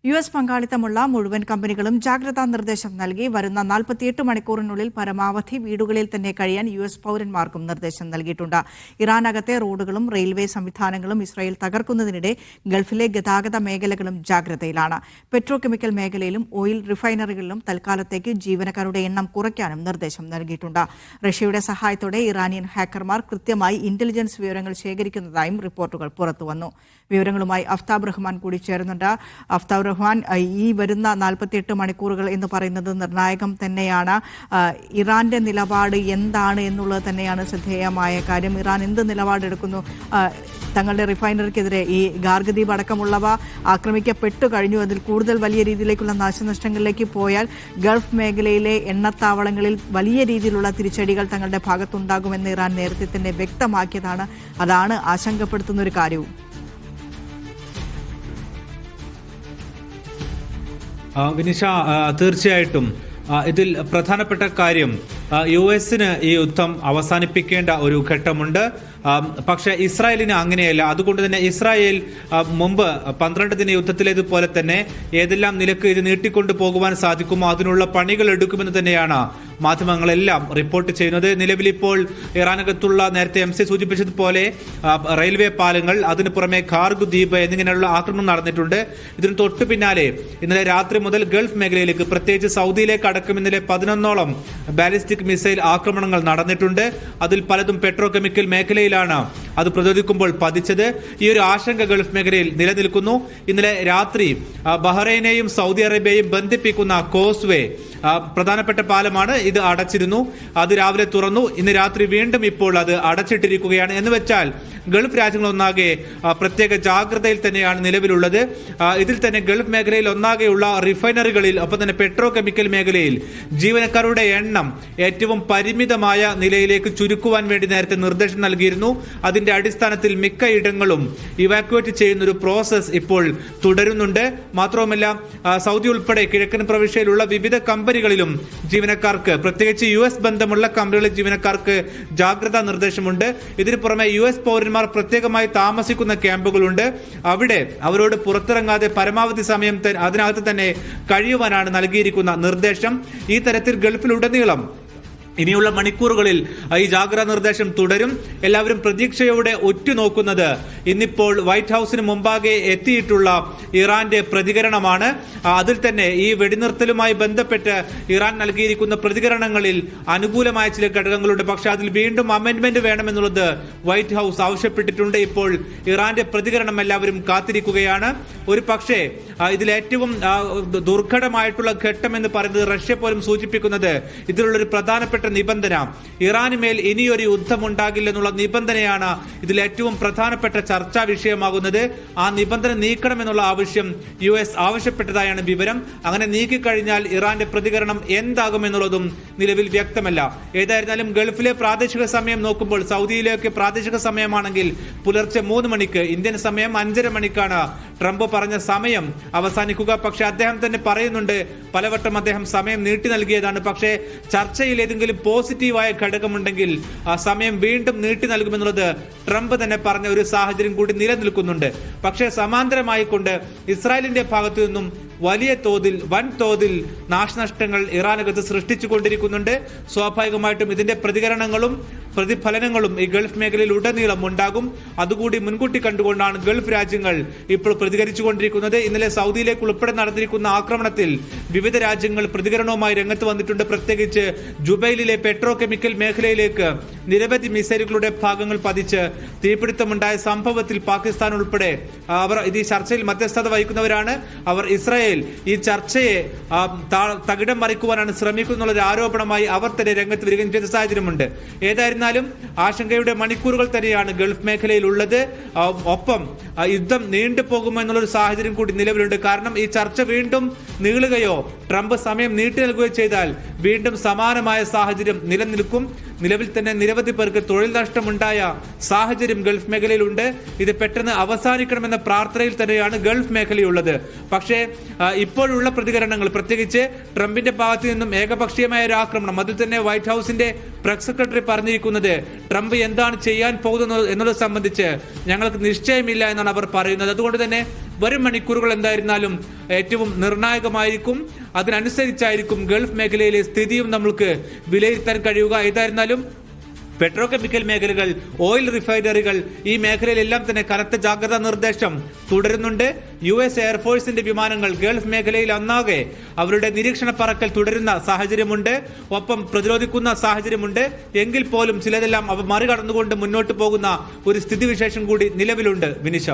US പങ്കാളിത്തമുള്ള മുഴുവൻ കമ്പനികളും ജാഗ്രതാ നിർദ്ദേശം നൽകി. വരുന്ന 48 മണിക്കൂറിനുള്ളിൽ പരമാവധി വീടുകളിൽ തന്നെ കഴിയാൻ US പൗരന്മാർക്കും നിർദ്ദേശം നൽകിയിട്ടുണ്ട്. ഇറാനകത്തെ റോഡുകളും റെയിൽവേ സംവിധാനങ്ങളും ഇസ്രായേൽ തകർക്കുന്നതിനിടെ ഗൾഫിലെ ഗതാഗത മേഖലകളും ജാഗ്രതയിലാണ്. പെട്രോ കെമിക്കൽ മേഖലയിലും ഓയിൽ റിഫൈനറികളിലും തൽക്കാലത്തേക്ക് ജീവനക്കാരുടെ എണ്ണം കുറയ്ക്കാനും നിർദ്ദേശം നൽകിയിട്ടുണ്ട്. റഷ്യയുടെ സഹായത്തോടെ ഇറാനിയൻ ഹാക്കർമാർ കൃത്യമായി ഇന്റലിജൻസ് വിവരങ്ങൾ ശേഖരിക്കുന്നതായും റിപ്പോർട്ടുകൾ പുറത്തുവന്നു. വിവരങ്ങളുമായി അഫ്താബ് റഹ്മാൻ കൂടി ചേരുന്നുണ്ട്. അഫ്താബ് റഹ്മാൻ, ഈ വരുന്ന 48 മണിക്കൂറുകൾ എന്ന് പറയുന്നത് നിർണായകം തന്നെയാണ്. ഇറാന്റെ നിലപാട് എന്താണ് എന്നുള്ളത് തന്നെയാണ് ശ്രദ്ധേയമായ കാര്യം. ഇറാൻ എന്ത് നിലപാടെടുക്കുന്നു? തങ്ങളുടെ റിഫൈനറിക്കെതിരെ ഈ ഗാർഗദ്വീപ് അടക്കമുള്ളവ ആക്രമിക്കപ്പെട്ടു കഴിഞ്ഞു. അതിൽ കൂടുതൽ വലിയ രീതിയിലേക്കുള്ള നാശനഷ്ടങ്ങളിലേക്ക് പോയാൽ ഗൾഫ് മേഖലയിലെ എണ്ണത്താവളങ്ങളിൽ വലിയ രീതിയിലുള്ള തിരിച്ചടികൾ തങ്ങളുടെ ഭാഗത്തുണ്ടാകുമെന്ന് ഇറാൻ നേരത്തെ തന്നെ വ്യക്തമാക്കിയതാണ്. അതാണ് ആശങ്കപ്പെടുത്തുന്ന ഒരു കാര്യവും. വിനിഷ, തീർച്ചയായിട്ടും ഇതിൽ പ്രധാനപ്പെട്ട കാര്യം US-ന് ഈ യുദ്ധം അവസാനിപ്പിക്കേണ്ട ഒരു ഘട്ടമുണ്ട്. പക്ഷെ ഇസ്രായേലിന് അങ്ങനെയല്ല. അതുകൊണ്ട് തന്നെ ഇസ്രായേൽ മുമ്പ് 12 ദിന യുദ്ധത്തിലേതുപോലെ തന്നെ ഏതെല്ലാം നിലക്ക് ഇത് നീട്ടിക്കൊണ്ടു പോകുവാൻ സാധിക്കുമോ അതിനുള്ള പണികൾ എടുക്കുമെന്ന് തന്നെയാണ് മാധ്യമങ്ങളെല്ലാം റിപ്പോർട്ട് ചെയ്യുന്നത്. നിലവിലിപ്പോൾ ഇറാനകത്തുള്ള നേരത്തെ MC സൂചിപ്പിച്ചതുപോലെ റെയിൽവേ പാലങ്ങൾ, അതിനു പുറമെ ഖാർഗ് ദ്വീപ് എന്നിങ്ങനെയുള്ള ആക്രമണം നടന്നിട്ടുണ്ട്. ഇതിന് തൊട്ടു പിന്നാലെ ഇന്നലെ രാത്രി മുതൽ ഗൾഫ് മേഖലയിലേക്ക്, പ്രത്യേകിച്ച് സൗദിയിലേക്ക് അടക്കം ഇന്നലെ 11ഓളം ബാലിസ്റ്റിക് മിസൈൽ ആക്രമണങ്ങൾ നടന്നിട്ടുണ്ട്. അതിൽ പലതും പെട്രോ കെമിക്കൽ മേഖലയിലാണ് അത് പ്രതിരോധിക്കുമ്പോൾ പതിച്ചത്. ഈ ഒരു ആശങ്ക ഗൾഫ് മേഖലയിൽ നിലനിൽക്കുന്നു. ഇന്നലെ രാത്രി ബഹ്റൈനെയും സൗദി അറേബ്യയും ബന്ധിപ്പിക്കുന്ന കോസ്വേ, പ്രധാനപ്പെട്ട പാലമാണ്, ഇത് അടച്ചിരുന്നു. അത് രാവിലെ തുറന്നു. ഇന്ന് രാത്രി വീണ്ടും ഇപ്പോൾ അത് അടച്ചിട്ടിരിക്കുകയാണ്. എന്ന് വെച്ചാൽ ഗൾഫ് രാജ്യങ്ങളൊന്നാകെ പ്രത്യേക ജാഗ്രതയിൽ തന്നെയാണ് നിലവിലുള്ളത്. ഇതിൽ തന്നെ ഗൾഫ് മേഖലയിൽ ഒന്നാകെയുള്ള റിഫൈനറികളിൽ, ഒപ്പം തന്നെ പെട്രോ കെമിക്കൽ മേഖലയിൽ ജീവനക്കാരുടെ എണ്ണം ഏറ്റവും പരിമിതമായ നിലയിലേക്ക് ചുരുക്കുവാൻ വേണ്ടി നേരത്തെ നിർദ്ദേശം നൽകിയിരുന്നു. അതിന്റെ അടിസ്ഥാനത്തിൽ മിക്ക ഇടങ്ങളും ഇവാക്യുവേറ്റ് ചെയ്യുന്ന ഒരു പ്രോസസ് ഇപ്പോൾ തുടരുന്നുണ്ട്. മാത്രവുമല്ല, സൗദി ഉൾപ്പെടെ കിഴക്കൻ പ്രവിശ്യയിലുള്ള വിവിധ കമ്പനികളിലും ജീവനക്കാർക്ക്, പ്രത്യേകിച്ച് US ബന്ധമുള്ള കമ്പനികളിലെ ജീവനക്കാർക്ക് ജാഗ്രതാ നിർദ്ദേശമുണ്ട്. ഇതിനു പുറമെ US പൗരന്മാർ പ്രത്യേകമായി താമസിക്കുന്ന ക്യാമ്പുകളുണ്ട്. അവിടെ അവരോട് പുറത്തിറങ്ങാതെ പരമാവധി സമയം അതിനകത്ത് തന്നെ കഴിയുവാനാണ് നൽകിയിരിക്കുന്ന നിർദ്ദേശം. ഈ തരത്തിൽ ഗൾഫിലുടനീളം ഇനിയുള്ള മണിക്കൂറുകളിൽ ഈ ജാഗ്രതാ നിർദ്ദേശം തുടരും. എല്ലാവരും പ്രതീക്ഷയോടെ ഉറ്റുനോക്കുന്നത് ഇന്നിപ്പോൾ വൈറ്റ് ഹൌസിന് മുമ്പാകെ എത്തിയിട്ടുള്ള ഇറാന്റെ പ്രതികരണമാണ്. അതിൽ തന്നെ ഈ വെടിനിർത്തലുമായി ബന്ധപ്പെട്ട് ഇറാൻ നൽകിയിരിക്കുന്ന പ്രതികരണങ്ങളിൽ അനുകൂലമായ ചില ഘടകങ്ങളുണ്ട്. പക്ഷെ അതിൽ വീണ്ടും അമെന്റ്മെന്റ് വേണമെന്നുള്ളത് വൈറ്റ് ഹൌസ് ആവശ്യപ്പെട്ടിട്ടുണ്ട്. ഇപ്പോൾ ഇറാന്റെ പ്രതികരണം എല്ലാവരും കാത്തിരിക്കുകയാണ്. ഒരു പക്ഷേ ഇതിലേറ്റവും ദുർഘടമായിട്ടുള്ള ഘട്ടം എന്ന് പറയുന്നത് റഷ്യ പോലും സൂചിപ്പിക്കുന്നത് ഇതിലുള്ളൊരു പ്രധാനപ്പെട്ട നിബന്ധന, ഇറാനുമേൽ ഇനിയൊരു യുദ്ധം ഉണ്ടാകില്ലെന്നുള്ള നിബന്ധനയാണ് ഇതിൽ ഏറ്റവും പ്രധാനപ്പെട്ട ചർച്ചാ വിഷയമാകുന്നത്. ആ നിബന്ധന നീക്കണമെന്നുള്ള ആവശ്യം US ആവശ്യപ്പെട്ടതായാണ് വിവരം. അങ്ങനെ നീക്കിക്കഴിഞ്ഞാൽ ഇറാന്റെ പ്രതികരണം എന്താകുമെന്നുള്ളതും നിലവിൽ വ്യക്തമല്ല. ഏതായിരുന്നാലും ഗൾഫിലെ പ്രാദേശിക സമയം നോക്കുമ്പോൾ സൗദിയിലേക്ക് പ്രാദേശിക സമയമാണെങ്കിൽ പുലർച്ചെ 3 മണിക്ക്, ഇന്ത്യൻ സമയം 5:30 മണിക്കാണ് ട്രംപ് പറഞ്ഞ സമയം അവസാനിക്കുക. പക്ഷെ അദ്ദേഹം തന്നെ പറയുന്നുണ്ട്, പലവട്ടം അദ്ദേഹം സമയം നീട്ടി നൽകിയതാണ്. പക്ഷേ ചർച്ചയിൽ ഏതെങ്കിലും പോസിറ്റീവായ ഘടകമുണ്ടെങ്കിൽ ആ സമയം വീണ്ടും നീട്ടി നൽകുമെന്നുള്ളത് ട്രംപ് തന്നെ പറഞ്ഞ ഒരു സാഹചര്യം കൂടി നിലനിൽക്കുന്നുണ്ട്. പക്ഷേ സമാന്തരമായി കൊണ്ട് ഇസ്രായേലിന്റെ ഭാഗത്തു നിന്നും വലിയ തോതിൽ, വൻതോതിൽ നാശനഷ്ടങ്ങൾ ഇറാനകത്ത് സൃഷ്ടിച്ചുകൊണ്ടിരിക്കുന്നുണ്ട്. സ്വാഭാവികമായിട്ടും ഇതിന്റെ പ്രതികരണങ്ങളും പ്രതിഫലനങ്ങളും ഈ ഗൾഫ് മേഖലയിൽ ഉടനീളം ഉണ്ടാകും. അതുകൂടി മുൻകൂട്ടി കണ്ടുകൊണ്ടാണ് ഗൾഫ് രാജ്യങ്ങൾ ഇപ്പോൾ പ്രതികരിച്ചുകൊണ്ടിരിക്കുന്നത്. ഇന്നലെ സൗദിയിലേക്ക് ഉൾപ്പെടെ നടന്നിരിക്കുന്ന ആക്രമണത്തിൽ വിവിധ രാജ്യങ്ങൾ പ്രതികരണവുമായി രംഗത്ത് വന്നിട്ടുണ്ട്. പ്രത്യേകിച്ച് ജുബൈലിലെ പെട്രോ കെമിക്കൽ മേഖലയിലേക്ക് നിരവധി മിസൈലുകളുടെ ഭാഗങ്ങൾ പതിച്ച് തീപിടുത്തമുണ്ടായ സംഭവത്തിൽ പാകിസ്ഥാൻ ഉൾപ്പെടെ അവർ ഇത് ഈ ചർച്ചയിൽ മധ്യസ്ഥത വഹിക്കുന്നവരാണ്. അവർ ഇസ്രായേൽ ഈ ചർച്ചയെ തകിടം മറിക്കുവാനാണ് ശ്രമിക്കുന്ന ഒരു ആരോപണമായി അവർ തന്നെ രംഗത്ത് വരികയും ചെയ്ത സാഹചര്യമുണ്ട്. ഏതായിരുന്നാലും ആശങ്കയുടെ മണിക്കൂറുകൾ തന്നെയാണ് ഗൾഫ് മേഖലയിൽ ഉള്ളത്. ഒപ്പം യുദ്ധം നീണ്ടുപോകുമോ എന്നുള്ളൊരു സാഹചര്യം കൂടി നിലവിലുണ്ട്. കാരണം ഈ ചർച്ച വീണ്ടും നീളുകയോ ട്രംപ് സമയം നീട്ടി നൽകുകയോ ചെയ്താൽ വീണ്ടും സമാനമായ സാഹചര്യം നിലനിൽക്കും. നിലവിൽ തന്നെ നിരവധി പേർക്ക് തൊഴിൽ നഷ്ടമുണ്ടായ സാഹചര്യം ഗൾഫ് മേഖലയിലുണ്ട്. ഇത് പെട്ടെന്ന് അവസാനിക്കണമെന്ന പ്രാർത്ഥനയിൽ തന്നെയാണ് ഗൾഫ് മേഖലയുള്ളത്. പക്ഷേ ഇപ്പോഴുള്ള പ്രതികരണങ്ങൾ, പ്രത്യേകിച്ച് ട്രംപിന്റെ ഭാഗത്തു നിന്നും ഏകപക്ഷീയമായ ഒരു ആക്രമണം, അതിൽ തന്നെ വൈറ്റ് ഹൌസിന്റെ പ്രസ് സെക്രട്ടറി പറഞ്ഞിരിക്കുന്നത് ട്രംപ് എന്താണ് ചെയ്യാൻ പോകുന്നത് എന്നുള്ളത് സംബന്ധിച്ച് ഞങ്ങൾക്ക് നിശ്ചയമില്ല എന്നാണ് അവർ പറയുന്നത്. അതുകൊണ്ട് തന്നെ വരും മണിക്കൂറുകൾ എന്തായിരുന്നാലും ഏറ്റവും നിർണായകമായിരിക്കും. അതിനനുസരിച്ചായിരിക്കും ഗൾഫ് മേഖലയിലെ സ്ഥിതിയും നമ്മൾക്ക് വിലയിരുത്താൻ കഴിയുക. ഏതായിരുന്നാലും പെട്രോ കെമിക്കൽ മേഖലകൾ, ഓയിൽ റിഫൈനറികൾ, ഈ മേഖലയിലെല്ലാം തന്നെ കനത്ത ജാഗ്രതാ നിർദ്ദേശം തുടരുന്നുണ്ട്. US എയർഫോഴ്സിന്റെ വിമാനങ്ങൾ ഗൾഫ് മേഖലയിൽ ഒന്നാകെ അവരുടെ നിരീക്ഷണ പറക്കൽ തുടരുന്ന സാഹചര്യമുണ്ട്. ഒപ്പം പ്രതിരോധിക്കുന്ന സാഹചര്യമുണ്ട്. എങ്കിൽ പോലും ചിലതെല്ലാം അവ മറികടന്നുകൊണ്ട് മുന്നോട്ട് പോകുന്ന ഒരു സ്ഥിതിവിശേഷം കൂടി നിലവിലുണ്ട്. വിനിഷ.